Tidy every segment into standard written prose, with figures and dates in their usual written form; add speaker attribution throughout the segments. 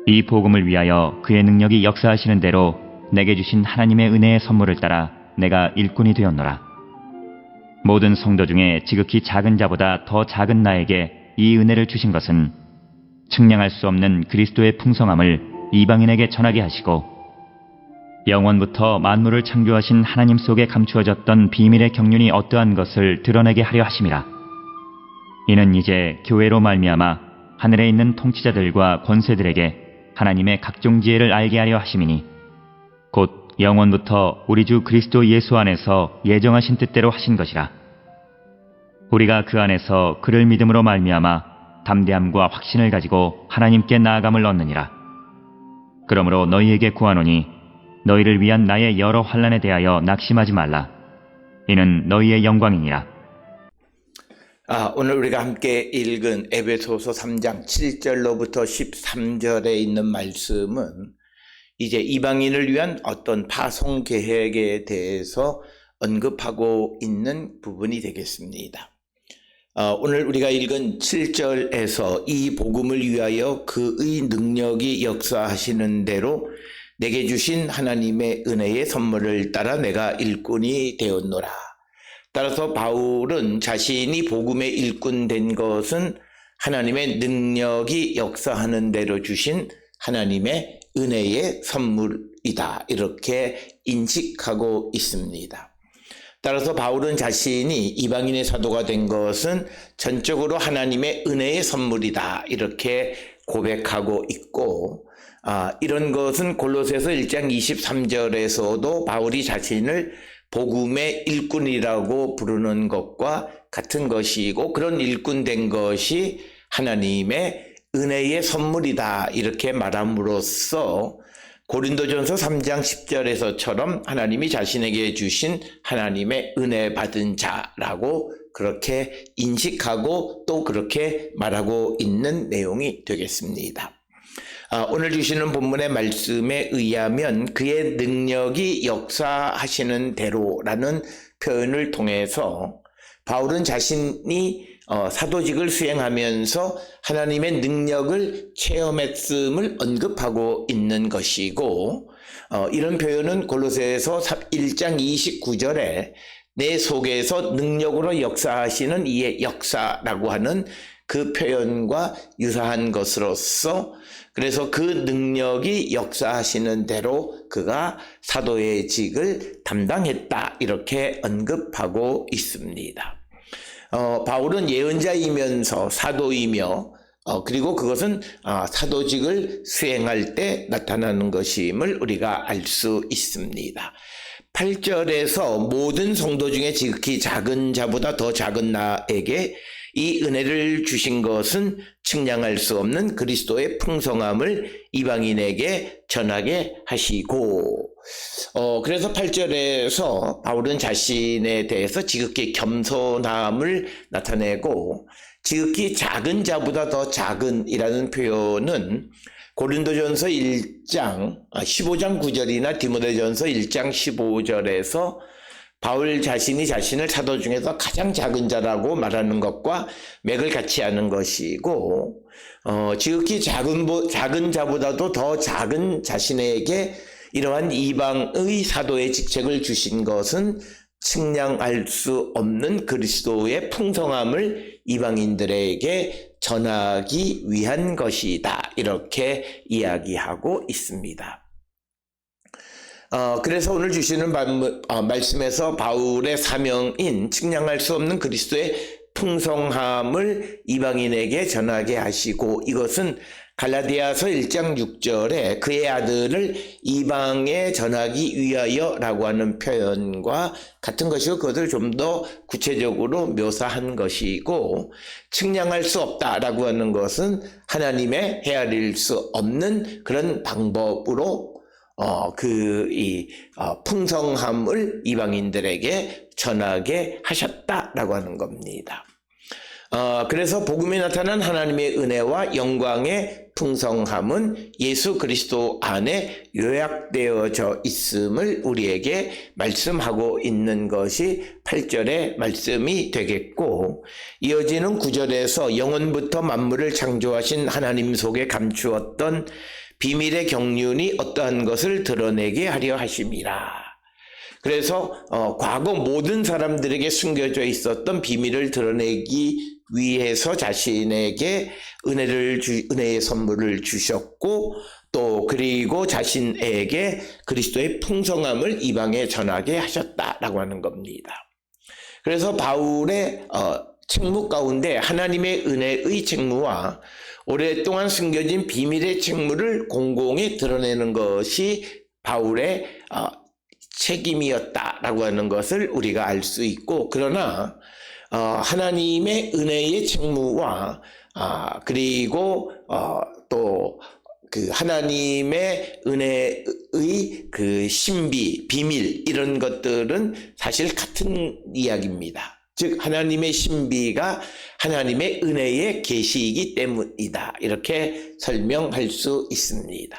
Speaker 1: 이 복음을 위하여 그의 능력이 역사하시는 대로 내게 주신 하나님의 은혜의 선물을 따라 내가 일꾼이 되었노라. 모든 성도 중에 지극히 작은 자보다 더 작은 나에게 이 은혜를 주신 것은 측량할 수 없는 그리스도의 풍성함을 이방인에게 전하게 하시고 영원부터 만물을 창조하신 하나님 속에 감추어졌던 비밀의 경륜이 어떠한 것을 드러내게 하려 하심이라. 이는 이제 교회로 말미암아 하늘에 있는 통치자들과 권세들에게 하나님의 각종 지혜를 알게 하려 하심이니 곧 영원부터 우리 주 그리스도 예수 안에서 예정하신 뜻대로 하신 것이라. 우리가 그 안에서 그를 믿음으로 말미암아 담대함과 확신을 가지고 하나님께 나아감을 얻느니라. 그러므로 너희에게 구하노니 너희를 위한 나의 여러 환난에 대하여 낙심하지 말라. 이는 너희의 영광이니라.
Speaker 2: 오늘 우리가 함께 읽은 에베소서 3장 7절로부터 13절에 있는 말씀은 이제 이방인을 위한 어떤 파송 계획에 대해서 언급하고 있는 부분이 되겠습니다. 오늘 우리가 읽은 7절에서 이 복음을 위하여 그의 능력이 역사하시는 대로 내게 주신 하나님의 은혜의 선물을 따라 내가 일꾼이 되었노라. 따라서 바울은 자신이 복음의 일꾼 된 것은 하나님의 능력이 역사하는 대로 주신 하나님의 은혜의 선물이다, 이렇게 인식하고 있습니다. 따라서 바울은 자신이 이방인의 사도가 된 것은 전적으로 하나님의 은혜의 선물이다, 이렇게 고백하고 있고, 이런 것은 골로새서 1장 23절에서도 바울이 자신을 복음의 일꾼이라고 부르는 것과 같은 것이고, 그런 일꾼 된 것이 하나님의 은혜의 선물이다, 이렇게 말함으로써 고린도전서 3장 10절에서처럼 하나님이 자신에게 주신 하나님의 은혜 받은 자라고 그렇게 인식하고 또 그렇게 말하고 있는 내용이 되겠습니다. 오늘 주시는 본문의 말씀에 의하면 그의 능력이 역사하시는 대로라는 표현을 통해서 바울은 자신이 사도직을 수행하면서 하나님의 능력을 체험했음을 언급하고 있는 것이고, 이런 표현은 골로새서 1장 29절에 내 속에서 능력으로 역사하시는 이의 역사라고 하는 그 표현과 유사한 것으로서, 그래서 그 능력이 역사하시는 대로 그가 사도의 직을 담당했다, 이렇게 언급하고 있습니다. 바울은 예언자이면서 사도이며 그리고 그것은 사도직을 수행할 때 나타나는 것임을 우리가 알 수 있습니다. 8절에서 모든 성도 중에 지극히 작은 자보다 더 작은 나에게 이 은혜를 주신 것은 측량할 수 없는 그리스도의 풍성함을 이방인에게 전하게 하시고, 그래서 8절에서 바울은 자신에 대해서 지극히 겸손함을 나타내고, 지극히 작은 자보다 더 작은이라는 표현은 고린도전서 1장 15장 9절이나 디모데전서 1장 15절에서 바울 자신이 자신을 사도 중에서 가장 작은 자라고 말하는 것과 맥을 같이 하는 것이고, 지극히 작은 자보다도 더 작은 자신에게 이러한 이방의 사도의 직책을 주신 것은 측량할 수 없는 그리스도의 풍성함을 이방인들에게 전하기 위한 것이다, 이렇게 이야기하고 있습니다. 그래서 오늘 주시는 말씀에서 바울의 사명인 측량할 수 없는 그리스도의 풍성함을 이방인에게 전하게 하시고, 이것은 갈라디아서 1장 6절에 그의 아들을 이방에 전하기 위하여라고 하는 표현과 같은 것이고, 그것을 좀 더 구체적으로 묘사한 것이고, 측량할 수 없다라고 하는 것은 하나님의 헤아릴 수 없는 그런 방법으로 풍성함을 이방인들에게 전하게 하셨다라고 하는 겁니다. 그래서 복음에 나타난 하나님의 은혜와 영광의 풍성함은 예수 그리스도 안에 요약되어져 있음을 우리에게 말씀하고 있는 것이 8절의 말씀이 되겠고, 하고 이어지는 9절에서 영원부터 만물을 창조하신 하나님 속에 감추었던 비밀의 경륜이 어떠한 것을 드러내게 하려 하심이라. 그래서 과거 모든 사람들에게 숨겨져 있었던 비밀을 드러내기 위해서 자신에게 은혜의 선물을 주셨고 또 그리고 자신에게 그리스도의 풍성함을 이방에 전하게 하셨다라고 하는 겁니다. 그래서 바울의 책무 가운데 하나님의 은혜의 책무와 오랫동안 숨겨진 비밀의 책무를 공공히 드러내는 것이 바울의 책임이었다라고 하는 것을 우리가 알 수 있고, 그러나 하나님의 은혜의 책무와 그리고 또 그 하나님의 은혜의 그 신비, 비밀 이런 것들은 사실 같은 이야기입니다. 즉 하나님의 신비가 하나님의 은혜의 계시이기 때문이다. 이렇게 설명할 수 있습니다.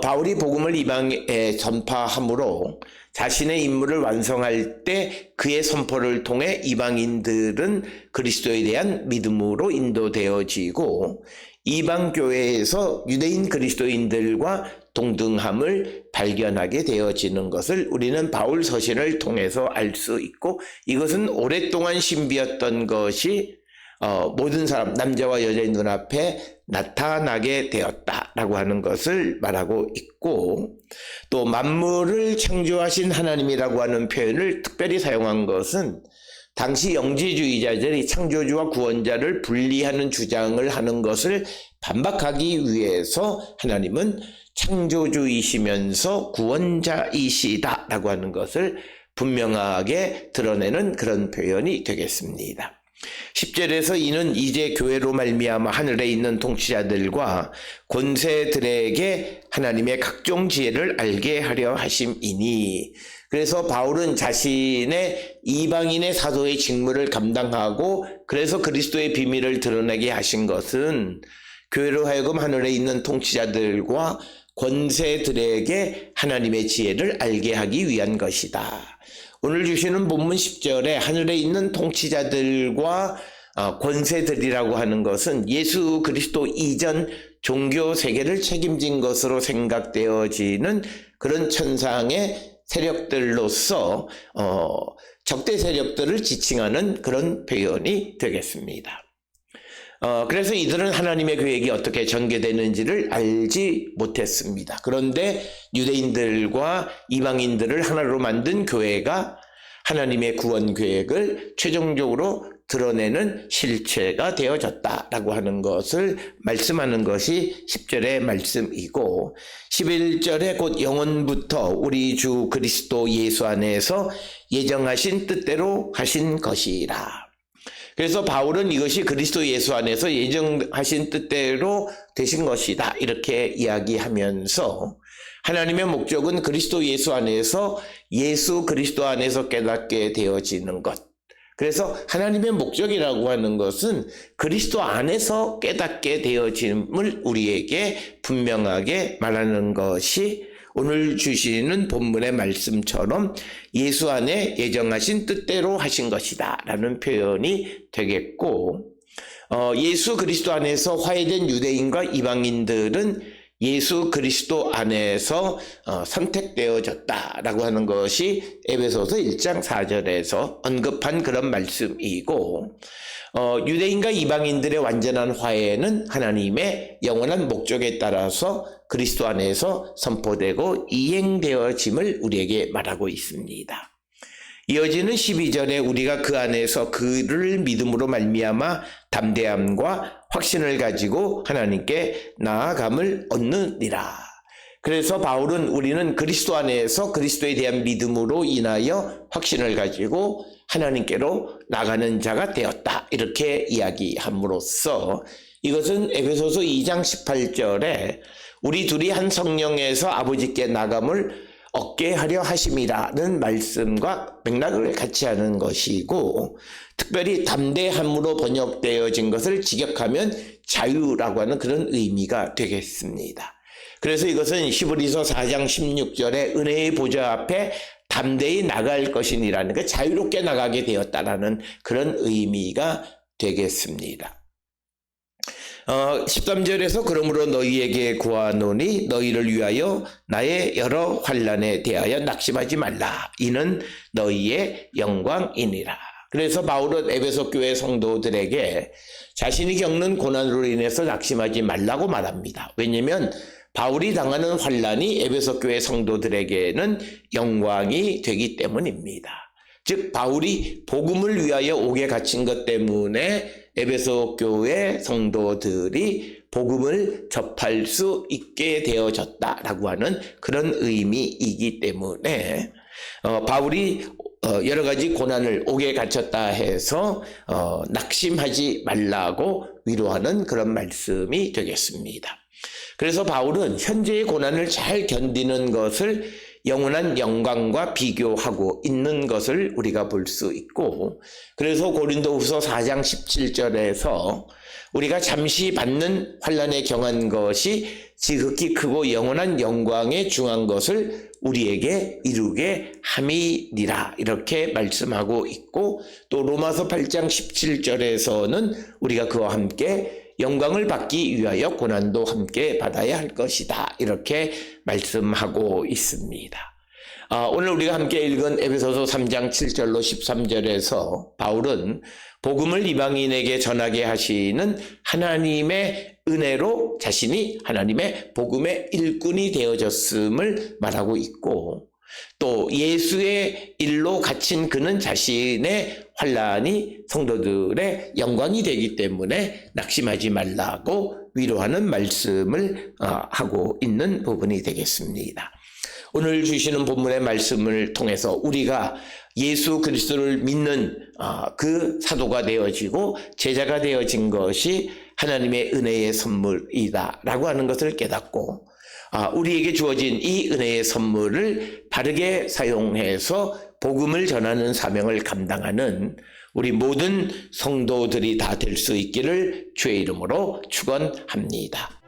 Speaker 2: 바울이 복음을 이방에 전파함으로 자신의 임무를 완성할 때 그의 선포를 통해 이방인들은 그리스도에 대한 믿음으로 인도되어지고 이방 교회에서 유대인 그리스도인들과 동등함을 발견하게 되어지는 것을 우리는 바울 서신을 통해서 알 수 있고, 이것은 오랫동안 신비였던 것이 모든 사람, 남자와 여자의 눈앞에 나타나게 되었다라고 하는 것을 말하고 있고, 또 만물을 창조하신 하나님이라고 하는 표현을 특별히 사용한 것은 당시 영지주의자들이 창조주와 구원자를 분리하는 주장을 하는 것을 반박하기 위해서 하나님은 창조주이시면서 구원자이시다라고 하는 것을 분명하게 드러내는 그런 표현이 되겠습니다. 10절에서 이는 이제 교회로 말미암아 하늘에 있는 통치자들과 권세들에게 하나님의 각종 지혜를 알게 하려 하심이니, 그래서 바울은 자신의 이방인의 사도의 직무를 감당하고 그래서 그리스도의 비밀을 드러내게 하신 것은 교회로 하여금 하늘에 있는 통치자들과 권세들에게 하나님의 지혜를 알게 하기 위한 것이다. 오늘 주시는 본문 10절에 하늘에 있는 통치자들과 권세들이라고 하는 것은 예수 그리스도 이전 종교 세계를 책임진 것으로 생각되어지는 그런 천상의 세력들로서 적대 세력들을 지칭하는 그런 표현이 되겠습니다. 그래서 이들은 하나님의 계획이 어떻게 전개되는지를 알지 못했습니다. 그런데 유대인들과 이방인들을 하나로 만든 교회가 하나님의 구원 계획을 최종적으로 드러내는 실체가 되어졌다라고 하는 것을 말씀하는 것이 10절의 말씀이고, 11절에 곧 영원부터 우리 주 그리스도 예수 안에서 예정하신 뜻대로 하신 것이라. 그래서 바울은 이것이 그리스도 예수 안에서 예정하신 뜻대로 되신 것이다 이렇게 이야기하면서 하나님의 목적은 그리스도 예수 안에서 예수 그리스도 안에서 깨닫게 되어지는 것, 그래서 하나님의 목적이라고 하는 것은 그리스도 안에서 깨닫게 되어짐을 우리에게 분명하게 말하는 것이 오늘 주시는 본문의 말씀처럼 예수 안에 예정하신 뜻대로 하신 것이다 라는 표현이 되겠고, 예수 그리스도 안에서 화해된 유대인과 이방인들은 예수 그리스도 안에서 선택되어졌다라고 하는 것이 에베소서 1장 4절에서 언급한 그런 말씀이고, 유대인과 이방인들의 완전한 화해는 하나님의 영원한 목적에 따라서 그리스도 안에서 선포되고 이행되어짐을 우리에게 말하고 있습니다. 이어지는 12절에 우리가 그 안에서 그를 믿음으로 말미암아 담대함과 확신을 가지고 하나님께 나아감을 얻느니라. 그래서 바울은 우리는 그리스도 안에서 그리스도에 대한 믿음으로 인하여 확신을 가지고 하나님께로 나가는 자가 되었다 이렇게 이야기함으로써, 이것은 에베소서 2장 18절에 우리 둘이 한 성령에서 아버지께 나감을 얻게 하려 하심이라는 말씀과 맥락을 같이 하는 것이고, 특별히 담대함으로 번역되어진 것을 직역하면 자유라고 하는 그런 의미가 되겠습니다. 그래서 이것은 히브리서 4장 16절에 은혜의 보좌 앞에 담대히 나갈 것이니라는 그 자유롭게 나가게 되었다라는 그런 의미가 되겠습니다. 13절에서 그러므로 너희에게 구하노니 너희를 위하여 나의 여러 환난에 대하여 낙심하지 말라. 이는 너희의 영광이니라. 그래서 바울은 에베소 교회 성도들에게 자신이 겪는 고난으로 인해서 낙심하지 말라고 말합니다. 왜냐하면 바울이 당하는 환난이 에베소 교회 성도들에게는 영광이 되기 때문입니다. 즉 바울이 복음을 위하여 옥에 갇힌 것 때문에 에베소 교회 성도들이 복음을 접할 수 있게 되어졌다라고 하는 그런 의미이기 때문에 바울이 여러 가지 고난을 옥에 갇혔다 해서 낙심하지 말라고 위로하는 그런 말씀이 되겠습니다. 그래서 바울은 현재의 고난을 잘 견디는 것을 영원한 영광과 비교하고 있는 것을 우리가 볼 수 있고, 그래서 고린도후서 4장 17절에서 우리가 잠시 받는 환난에 경한 것이 지극히 크고 영원한 영광에 중한 것을 우리에게 이루게 함이니라 이렇게 말씀하고 있고, 또 로마서 8장 17절에서는 우리가 그와 함께 영광을 받기 위하여 고난도 함께 받아야 할 것이다 이렇게 말씀하고 있습니다. 오늘 우리가 함께 읽은 에베소서 3장 7절로 13절에서 바울은 복음을 이방인에게 전하게 하시는 하나님의 은혜로 자신이 하나님의 복음의 일꾼이 되어졌음을 말하고 있고, 또 예수의 일로 갇힌 그는 자신의 환난이 성도들의 영광이 되기 때문에 낙심하지 말라고 위로하는 말씀을 하고 있는 부분이 되겠습니다. 오늘 주시는 본문의 말씀을 통해서 우리가 예수 그리스도를 믿는 그 사도가 되어지고 제자가 되어진 것이 하나님의 은혜의 선물이다 라고 하는 것을 깨닫고, 우리에게 주어진 이 은혜의 선물을 바르게 사용해서 복음을 전하는 사명을 감당하는 우리 모든 성도들이 다 될 수 있기를 주의 이름으로 축원합니다.